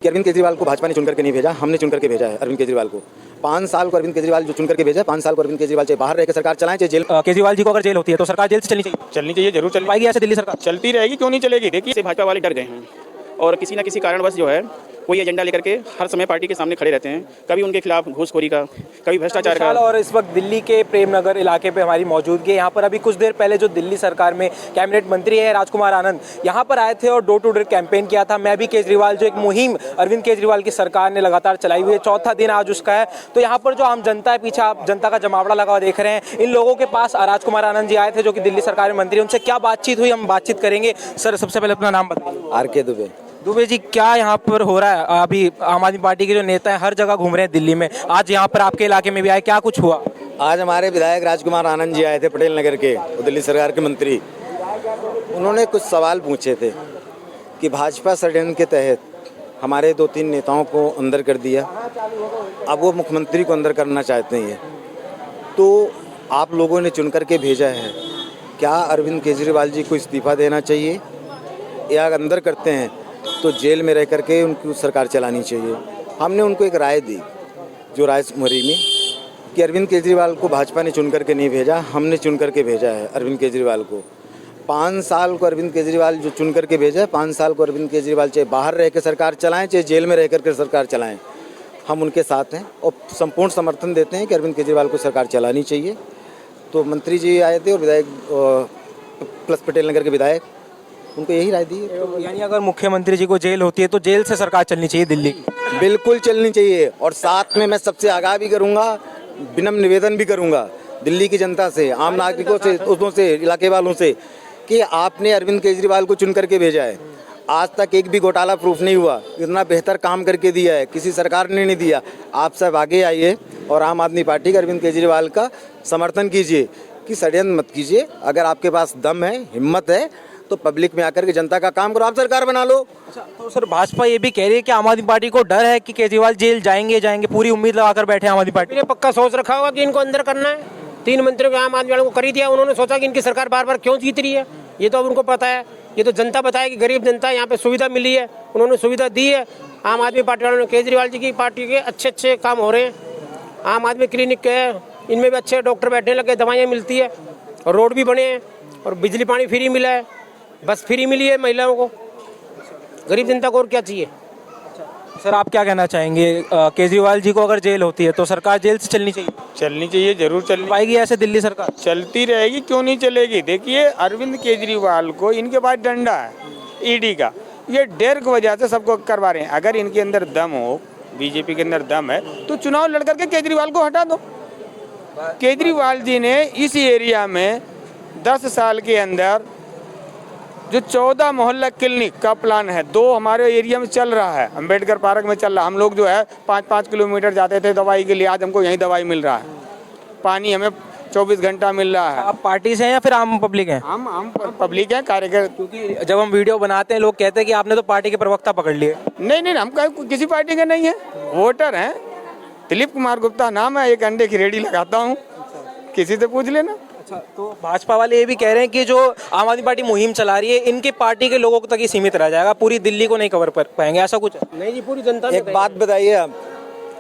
कि अरविंद केजरीवाल को भाजपा ने चुन करके नहीं भेजा, हमने चुन करके भेजा है अरविंद केजरीवाल को। 5 साल को अरविंद केजरीवाल जो चुन करके भेजा है, 5 साल को अरविंद केजरीवाल चाहे बाहर रहकर सरकार चलाएं, चाहे जेल। केजरीवाल जी को अगर जेल होती है तो सरकार जेल से चलनी चाहिए जरूर चल पाएगी ऐसे दिल्ली सरकार? चलती रहेगी, क्यों नहीं चलेगी। देखिए भाजपा वाले डर गए हैं और किसी न किसी कारणवश जो है कोई एजेंडा लेकर के हर समय पार्टी के सामने खड़े रहते हैं। कभी उनके खिलाफ घूसखोरी का, कभी भ्रष्टाचार का। और इस वक्त दिल्ली के प्रेमनगर इलाके पे हमारी मौजूदगी है। यहाँ पर अभी कुछ देर पहले जो दिल्ली सरकार में कैबिनेट मंत्री है राजकुमार आनंद, यहाँ पर आए थे और डोर टू डोर कैंपेन किया था। मैं भी केजरीवाल, जो एक मुहिम अरविंद केजरीवाल की सरकार ने लगातार चलाई हुई है, चौथा दिन आज उसका है। तो यहाँ पर जो आम जनता है, पीछे आप जनता का जमावड़ा लगा हुआ देख रहे हैं। इन लोगों के पास राजकुमार आनंद जी आए थे जो कि दिल्ली सरकार में मंत्री। उनसे क्या बातचीत हुई, हम बातचीत करेंगे। सर, सबसे पहले अपना नाम बताइए। आर.के. दुबे जी, क्या यहाँ पर हो रहा है? अभी आम आदमी पार्टी के जो नेता हैं हर जगह घूम रहे हैं दिल्ली में, आज यहाँ पर आपके इलाके में भी आए, क्या कुछ हुआ? आज हमारे विधायक राजकुमार आनंद जी आए थे, पटेल नगर के, दिल्ली सरकार के मंत्री। उन्होंने कुछ सवाल पूछे थे कि भाजपा षड्यंत्र के तहत हमारे 2-3 नेताओं को अंदर कर दिया, अब वो मुख्यमंत्री को अंदर करना चाहते हैं। तो आप लोगों ने चुन करके भेजा है, क्या अरविंद केजरीवाल जी को इस्तीफा देना चाहिए, या अंदर करते हैं तो जेल में रह करके उनकी सरकार चलानी चाहिए? हमने उनको एक राय दी, जो रायसुमारी में, कि अरविंद केजरीवाल को भाजपा ने चुन करके नहीं भेजा, हमने चुन करके भेजा है अरविंद केजरीवाल को। 5 साल को अरविंद केजरीवाल जो चुन करके भेजा है, 5 साल को अरविंद केजरीवाल चाहे बाहर रह कर सरकार चलाएं, चाहे जेल में रह करके सरकार चलाएं, हम उनके साथ हैं और संपूर्ण समर्थन देते हैं कि अरविंद केजरीवाल को सरकार चलानी चाहिए। तो मंत्री जी आए थे और विधायक प्लस पटेल नगर के विधायक, उनको यही राय दी। यानी अगर मुख्यमंत्री जी को जेल होती है तो जेल से सरकार चलनी चाहिए दिल्ली की? बिल्कुल चलनी चाहिए। और साथ में मैं सबसे आगाह भी करूंगा, विनम्र निवेदन भी करूंगा दिल्ली की जनता से, आम नागरिकों से, दोस्तों से, इलाके वालों से, कि आपने अरविंद केजरीवाल को चुन करके भेजा है, आज तक एक भी घोटाला प्रूफ नहीं हुआ, इतना बेहतर काम करके दिया है, किसी सरकार ने नहीं दिया। आप सब आगे आइए और आम आदमी पार्टी के अरविंद केजरीवाल का समर्थन कीजिए कि षड्यंत्र मत कीजिए। अगर आपके पास दम है, हिम्मत है, तो पब्लिक में आकर के जनता का काम करो, आप सरकार बना लो। अच्छा, तो सर भाजपा ये भी कह रही है कि आम आदमी पार्टी को डर है कि केजरीवाल जेल जाएंगे, पूरी उम्मीद लगाकर बैठे आम आदमी पार्टी ने पक्का सोच रखा होगा कि इनको अंदर करना है। 3 मंत्रियों को आम आदमी वालों को कर ही दिया। उन्होंने सोचा कि इनकी सरकार बार बार क्यों जीत रही है, ये तो अब उनको पता है। ये तो जनता बताया कि गरीब जनता यहाँ पे सुविधा मिली है, उन्होंने सुविधा दी है। आम आदमी पार्टी वालों ने, केजरीवाल जी की पार्टी के अच्छे काम हो रहे हैं। आम आदमी क्लिनिक के हैं, इनमें भी अच्छे डॉक्टर बैठने लगे, दवाइयाँ मिलती है और रोड भी बने हैं और बिजली पानी फ्री मिला है, बस फ्री मिली है महिलाओं को। गरीब जनता को और क्या चाहिए? सर, आप क्या कहना चाहेंगे? केजरीवाल जी को अगर जेल होती है तो सरकार जेल से चलनी चाहिए? जरूर चलनी पाएगी ऐसे दिल्ली सरकार? चलती रहेगी, क्यों नहीं चलेगी। देखिए अरविंद केजरीवाल को, इनके पास डंडा है ईडी का, ये डर की वजह से सबको करवा रहे हैं। अगर इनके अंदर दम हो, बीजेपी के अंदर दम है, तो चुनाव लड़ करके केजरीवाल को हटा दो। केजरीवाल जी ने इस एरिया में 10 साल के अंदर जो 14 मोहल्ला क्लिनिक का प्लान है, 2 हमारे एरिया में चल रहा है, अंबेडकर पार्क में चल रहा है। हम लोग जो है 5-5 किलोमीटर जाते थे दवाई के लिए, आज हमको यहीं दवाई मिल रहा है। पानी हमें 24 घंटा मिल रहा है। आप पार्टी से हैं या फिर आम पब्लिक हैं? हम पब्लिक हैं, कार्यकर्ता। क्योंकि जब हम वीडियो बनाते हैं लोग कहते हैं कि आपने तो पार्टी के प्रवक्ता पकड़ लिए। नहीं, हम किसी पार्टी के नहीं है, वोटर हैं। दिलीप कुमार गुप्ता नाम है, एक अंडे की रेडी लगाता हूँ, किसी से पूछ लेना। अच्छा, तो भाजपा वाले ये भी कह रहे हैं कि जो आम आदमी पार्टी मुहिम चला रही है, इनकी पार्टी के लोगों तक ही सीमित रह जाएगा, पूरी दिल्ली को नहीं कवर कर पाएंगे, ऐसा कुछ? नहीं जी, पूरी जनता। एक बात बताइए,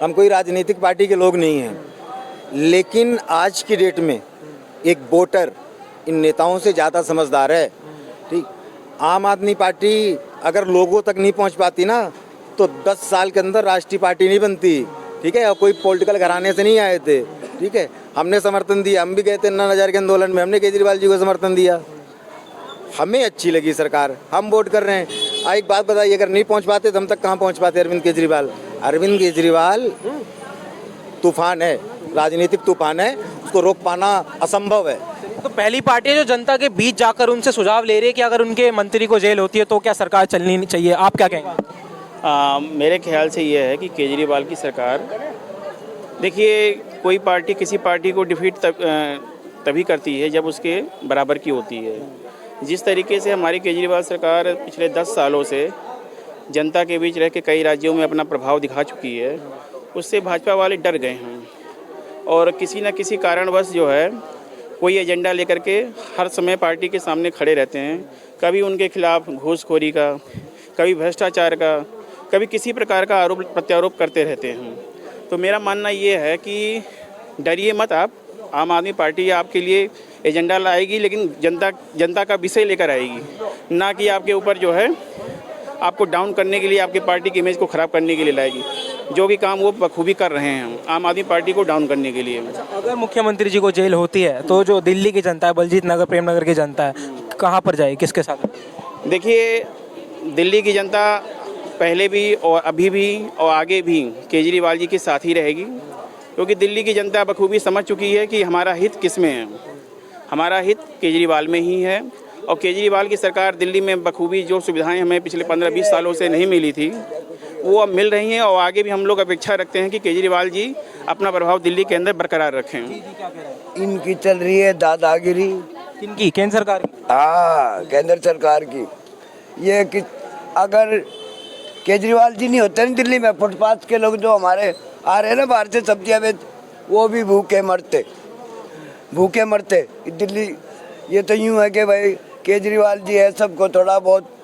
हम कोई राजनीतिक पार्टी के लोग नहीं हैं, लेकिन आज की डेट में एक वोटर इन नेताओं से ज़्यादा समझदार है। ठीक, आम आदमी पार्टी अगर लोगों तक नहीं पहुंच पाती ना, तो 10 साल के अंदर राष्ट्रीय पार्टी नहीं बनती। ठीक है, और कोई पॉलिटिकल घराने से नहीं आए थे। ठीक है, हमने समर्थन दिया, हम भी गए थे 9,000 के आंदोलन में, हमने केजरीवाल जी को समर्थन दिया, हमें अच्छी लगी सरकार, हम वोट कर रहे हैं। एक बात बताइए, अगर नहीं पहुंच पाते तो हम तक कहाँ पहुंच पाते? अरविंद केजरीवाल तूफान है, राजनीतिक तूफान है, उसको रोक पाना असंभव है। तो पहली पार्टी है जो जनता के बीच जाकर उनसे सुझाव ले रही है कि अगर उनके मंत्री को जेल होती है तो क्या सरकार चलनी चाहिए, आप क्या कहेंगे? मेरे ख्याल से ये है कि केजरीवाल की सरकार, देखिए कोई पार्टी किसी पार्टी को डिफीट तभी करती है जब उसके बराबर की होती है। जिस तरीके से हमारी केजरीवाल सरकार पिछले 10 सालों से जनता के बीच रह के कई राज्यों में अपना प्रभाव दिखा चुकी है, उससे भाजपा वाले डर गए हैं और किसी न किसी कारणवश जो है कोई एजेंडा लेकर के हर समय पार्टी के सामने खड़े रहते हैं। कभी उनके खिलाफ घूसखोरी का, कभी भ्रष्टाचार का, कभी किसी प्रकार का आरोप प्रत्यारोप करते रहते हैं। तो मेरा मानना ये है कि डरिए मत आप, आम आदमी पार्टी आपके लिए एजेंडा लाएगी, लेकिन जनता का विषय लेकर आएगी, ना कि आपके ऊपर जो है आपको डाउन करने के लिए, आपकी पार्टी की इमेज को ख़राब करने के लिए लाएगी। जो भी काम वो बखूबी कर रहे हैं आम आदमी पार्टी को डाउन करने के लिए। अगर मुख्यमंत्री जी को जेल होती है तो जो दिल्ली की जनता है, बलजीत नगर, प्रेम नगर की जनता है, कहाँ पर जाएगी, किसके साथ? देखिए, दिल्ली की जनता पहले भी और अभी भी और आगे भी केजरीवाल जी के साथ ही रहेगी, क्योंकि दिल्ली की जनता बखूबी समझ चुकी है कि हमारा हित किस में है। हमारा हित केजरीवाल में ही है, और केजरीवाल की सरकार दिल्ली में बखूबी जो सुविधाएं हमें पिछले 15-20 सालों से नहीं मिली थी वो अब मिल रही हैं, और आगे भी हम लोग अपेक्षा रखते हैं कि केजरीवाल जी अपना प्रभाव दिल्ली के अंदर बरकरार रखें। इनकी चल रही है दादागिरी। किनकी? केंद्र सरकार की? हाँ, केंद्र सरकार की। ये कि अगर केजरीवाल जी नहीं होते ना दिल्ली में, फुटपाथ के लोग जो हमारे आ रहे हैं ना बाहर से सब्जियां बेच, वो भी भूखे मरते दिल्ली। ये तो यूँ है कि भाई केजरीवाल जी है, सबको थोड़ा बहुत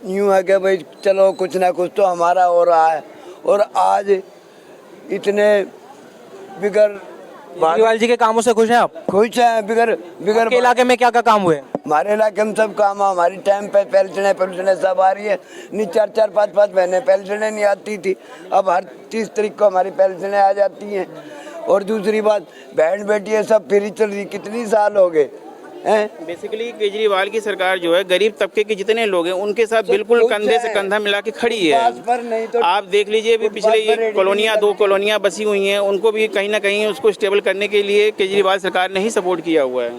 यूँ है कि भाई चलो कुछ ना कुछ तो हमारा हो रहा है। और आज इतने बिगड़ केजरीवाल जी के कामों से खुश हैं आप? खुश हैं। बिगड़ आपके इलाके में क्या क्या काम हुए? हमारे इलाके में सब काम है। हमारी टाइम पे पेंशनें सब आ रही है। नहीं 4-4, 5-5 महीने पेंशनें नहीं आती थी, अब हर 30 तारीख को हमारी पेंशनें आ जाती हैं। और दूसरी बात, बहन बेटियाँ सब फ्री चल रही, कितनी साल हो गए हैं। बेसिकली केजरीवाल की सरकार जो है गरीब तबके के जितने लोग हैं उनके साथ बिल्कुल कंधे से कंधा मिला के खड़ी है। नहीं तो आप देख लीजिए, अभी पिछले ये कॉलोनियाँ 2 कॉलोनियाँ बसी हुई हैं, उनको भी कहीं ना कहीं उसको स्टेबल करने के लिए केजरीवाल सरकार ने ही सपोर्ट किया हुआ है।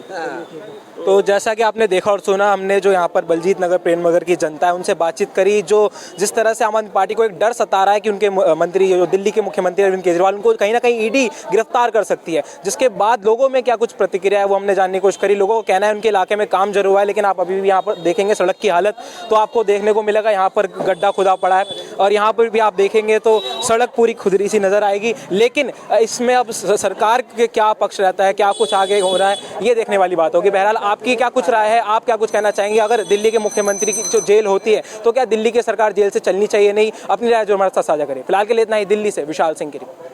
तो जैसा कि आपने देखा और सुना, हमने जो यहाँ पर बलजीत नगर, प्रेम नगर की जनता है उनसे बातचीत करी। जो जिस तरह से आम आदमी पार्टी को एक डर सता रहा है कि उनके मंत्री, जो दिल्ली के मुख्यमंत्री अरविंद केजरीवाल, उनको कहीं ना कहीं ईडी गिरफ्तार कर सकती है, जिसके बाद लोगों में क्या कुछ प्रतिक्रिया है वो हमने जानने की कोशिश करी। लोगों का कहना है उनके इलाके में काम जरूर हुआ है, लेकिन आप अभी भी यहाँ पर देखेंगे सड़क की हालत तो आपको देखने को मिलेगा यहाँ पर गड्ढा खुदा पड़ा है, और यहाँ पर भी आप देखेंगे तो सड़क पूरी खुदरी सी नजर आएगी। लेकिन इसमें अब सरकार के क्या पक्ष रहता है, क्या कुछ आगे हो रहा है, ये देखने वाली बात होगी। बहरहाल आपकी क्या कुछ राय है, आप क्या कुछ कहना चाहेंगे? अगर दिल्ली के मुख्यमंत्री की जो जेल होती है तो क्या दिल्ली की सरकार जेल से चलनी चाहिए? नहीं, अपनी राय जो हमारे साथ साझा करें। फिलहाल के लिए इतना ही। दिल्ली से विशाल सिंह की रिपोर्ट।